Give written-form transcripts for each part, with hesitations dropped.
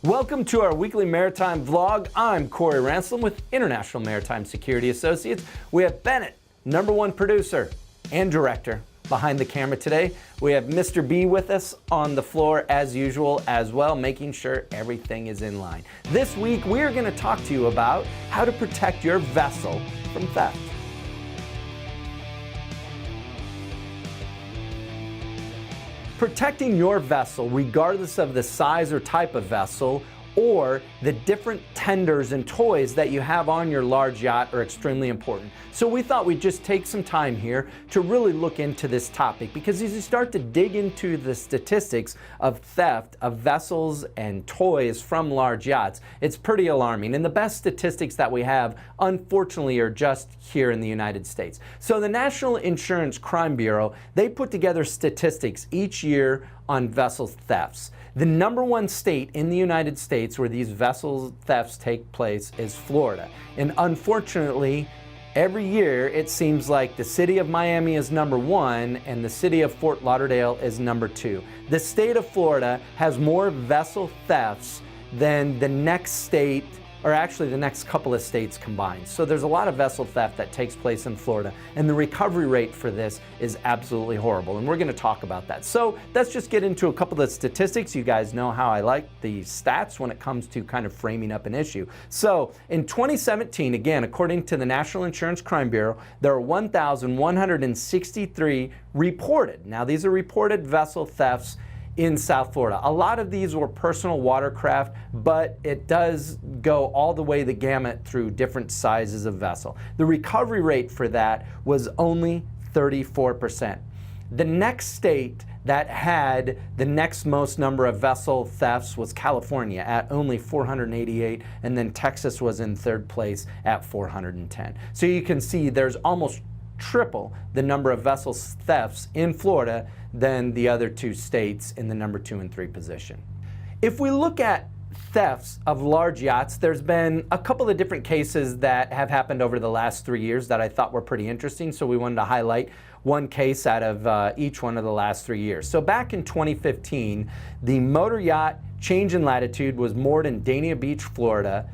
Welcome to our weekly maritime vlog. I'm Corey Ransom with International Maritime Security Associates. We have Bennett, #1 producer and director, behind the camera today. We have Mr. B with us on the floor as usual as well, making sure everything is in line. This week, we're going to talk to you about how to protect your vessel from theft. Protecting your vessel, regardless of the size or type of vessel, or the different tenders and toys that you have on your large yacht are extremely important. So we thought we'd just take some time here to really look into this topic, because as you start to dig into the statistics of theft of vessels and toys from large yachts, it's pretty alarming. And the best statistics that we have, unfortunately, are just here in the United States. So the National Insurance Crime Bureau, they put together statistics each year on vessel thefts. The #1 state in the United States where these vessel thefts take place is Florida. And unfortunately, every year it seems like the city of Miami is #1 and the city of Fort Lauderdale is #2. The state of Florida has more vessel thefts than the next state, or actually the next couple of states combined. So there's a lot of vessel theft that takes place in Florida, and the recovery rate for this is absolutely horrible, and we're going to talk about that. So let's just get into a couple of statistics. You guys know how I like the stats when it comes to kind of framing up an issue. So in 2017, again, according to the National Insurance Crime Bureau, there are 1,163 reported. Now these are reported vessel thefts in South Florida. A lot of these were personal watercraft, but it does go all the way the gamut through different sizes of vessel. The recovery rate for that was only 34%. The next state that had the next most number of vessel thefts was California at only 488, and then Texas was in third place at 410. So you can see there's almost triple the number of vessel thefts in Florida than the other two states in the #2 and 3 position. If we look at thefts of large yachts, there's been a couple of different cases that have happened over the last 3 years that I thought were pretty interesting, so we wanted to highlight one case out of each one of the last 3 years. So back in 2015, the motor yacht Change in Latitude was moored in Dania Beach, Florida.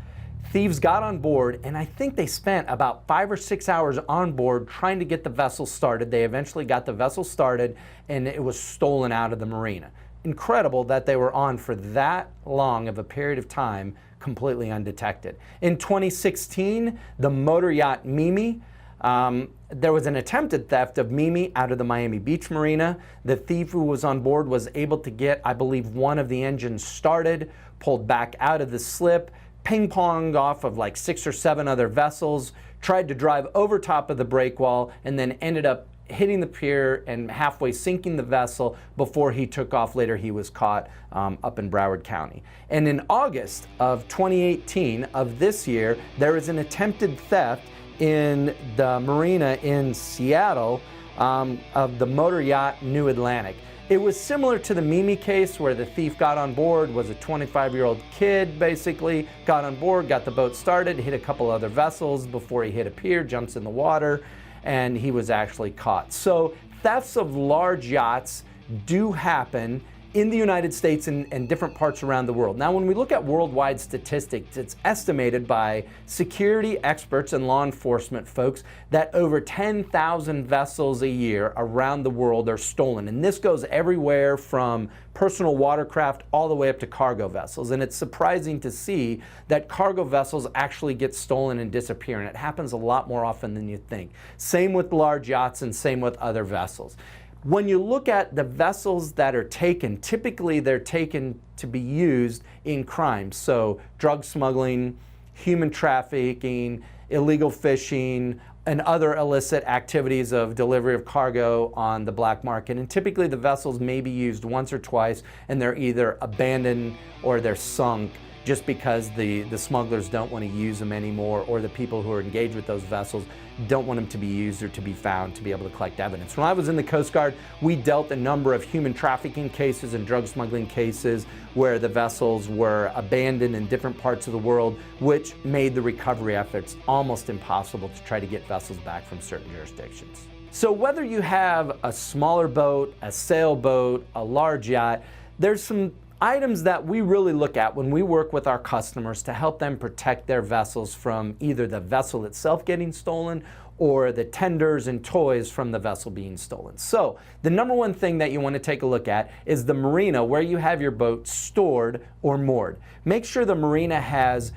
Thieves got on board, and I think they spent about 5 or 6 hours on board trying to get the vessel started. They eventually got the vessel started, and it was stolen out of the marina. Incredible that they were on for that long of a period of time completely undetected. In 2016, the motor yacht Mimi, there was an attempted theft of Mimi out of the Miami Beach Marina. The thief who was on board was able to get, I believe, one of the engines started, pulled back out of the slip, ping-ponged off of like 6 or 7 other vessels, tried to drive over top of the break wall, and then ended up hitting the pier and halfway sinking the vessel before he took off. Later he was caught up in Broward County. And in August of 2018 of this year, there was an attempted theft in the marina in Seattle of the motor yacht New Atlantic. It was similar to the Mimi case where the thief got on board, was a 25-year-old kid basically, got on board, got the boat started, hit a couple other vessels before he hit a pier, jumps in the water, and he was actually caught. So thefts of large yachts do happen in the United States and different parts around the world. Now, when we look at worldwide statistics, it's estimated by security experts and law enforcement folks that over 10,000 vessels a year around the world are stolen. And this goes everywhere from personal watercraft all the way up to cargo vessels. And it's surprising to see that cargo vessels actually get stolen and disappear. And it happens a lot more often than you think. Same with large yachts and same with other vessels. When you look at the vessels that are taken, typically they're taken to be used in crimes. So drug smuggling, human trafficking, illegal fishing, and other illicit activities of delivery of cargo on the black market. And typically the vessels may be used once or twice, and they're either abandoned or they're sunk just because the smugglers don't want to use them anymore, or the people who are engaged with those vessels don't want them to be used or to be found to be able to collect evidence. When I was in the Coast Guard, we dealt a number of human trafficking cases and drug smuggling cases where the vessels were abandoned in different parts of the world, which made the recovery efforts almost impossible to try to get vessels back from certain jurisdictions. So whether you have a smaller boat, a sailboat, a large yacht, there's some items that we really look at when we work with our customers to help them protect their vessels from either the vessel itself getting stolen or the tenders and toys from the vessel being stolen. So the number one thing that you want to take a look at is the marina where you have your boat stored or moored. Make sure the marina has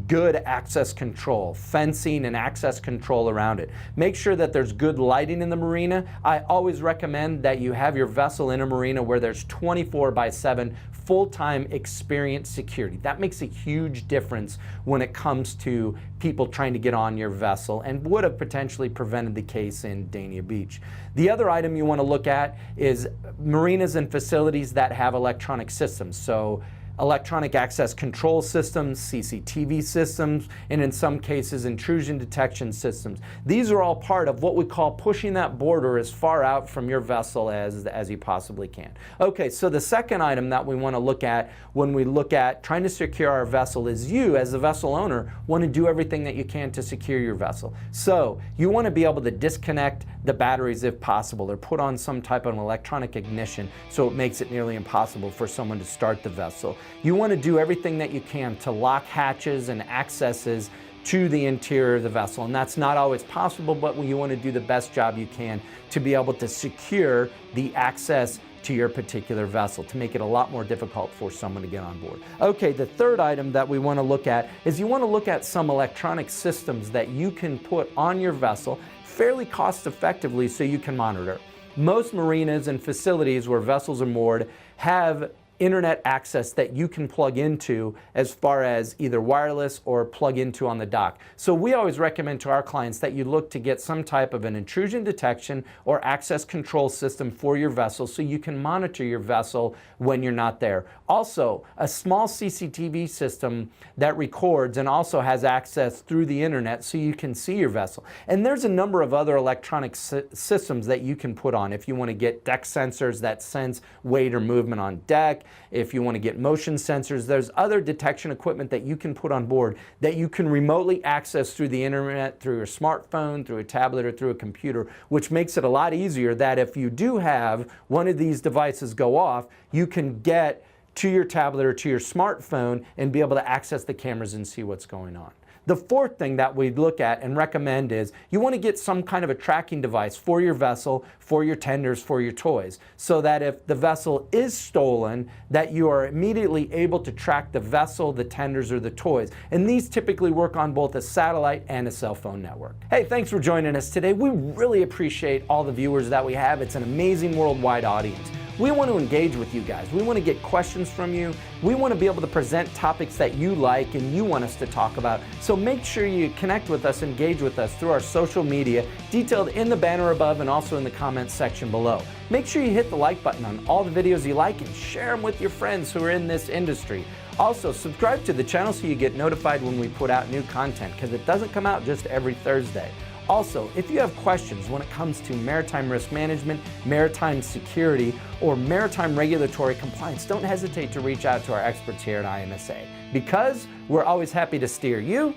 good access control, fencing and access control around it. Make sure that there's good lighting in the marina. I always recommend that you have your vessel in a marina where there's 24/7 full-time experienced security. That makes a huge difference when it comes to people trying to get on your vessel and would have potentially prevented the case in Dania Beach. The other item you want to look at is marinas and facilities that have electronic systems. So electronic access control systems, CCTV systems, and in some cases intrusion detection systems. These are all part of what we call pushing that border as far out from your vessel as you possibly can. Okay, so the second item that we want to look at when we look at trying to secure our vessel is you as the vessel owner want to do everything that you can to secure your vessel. So you want to be able to disconnect the batteries if possible or put on some type of electronic ignition so it makes it nearly impossible for someone to start the vessel. You want to do everything that you can to lock hatches and accesses to the interior of the vessel, and that's not always possible, but you want to do the best job you can to be able to secure the access to your particular vessel to make it a lot more difficult for someone to get on board. Okay, the third item that we want to look at is you want to look at some electronic systems that you can put on your vessel fairly cost effectively so you can monitor. Most marinas and facilities where vessels are moored have internet access that you can plug into as far as either wireless or plug into on the dock. So we always recommend to our clients that you look to get some type of an intrusion detection or access control system for your vessel so you can monitor your vessel when you're not there. Also, a small CCTV system that records and also has access through the internet so you can see your vessel. And there's a number of other electronic systems that you can put on if you want to get deck sensors that sense weight or movement on deck. If you want to get motion sensors, there's other detection equipment that you can put on board that you can remotely access through the internet, through your smartphone, through a tablet, or through a computer, which makes it a lot easier that if you do have one of these devices go off, you can get to your tablet or to your smartphone and be able to access the cameras and see what's going on. The fourth thing that we look at and recommend is you want to get some kind of a tracking device for your vessel, for your tenders, for your toys, so that if the vessel is stolen, that you are immediately able to track the vessel, the tenders, or the toys. And these typically work on both a satellite and a cell phone network. Hey, thanks for joining us today. We really appreciate all the viewers that we have. It's an amazing worldwide audience. We want to engage with you guys. We want to get questions from you. We want to be able to present topics that you like and you want us to talk about. So make sure you connect with us, engage with us through our social media, detailed in the banner above and also in the comments section below. Make sure you hit the like button on all the videos you like and share them with your friends who are in this industry. Also, subscribe to the channel so you get notified when we put out new content, because it doesn't come out just every Thursday. Also, if you have questions when it comes to maritime risk management, maritime security, or maritime regulatory compliance, don't hesitate to reach out to our experts here at IMSA, because we're always happy to steer you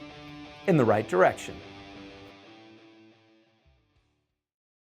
in the right direction.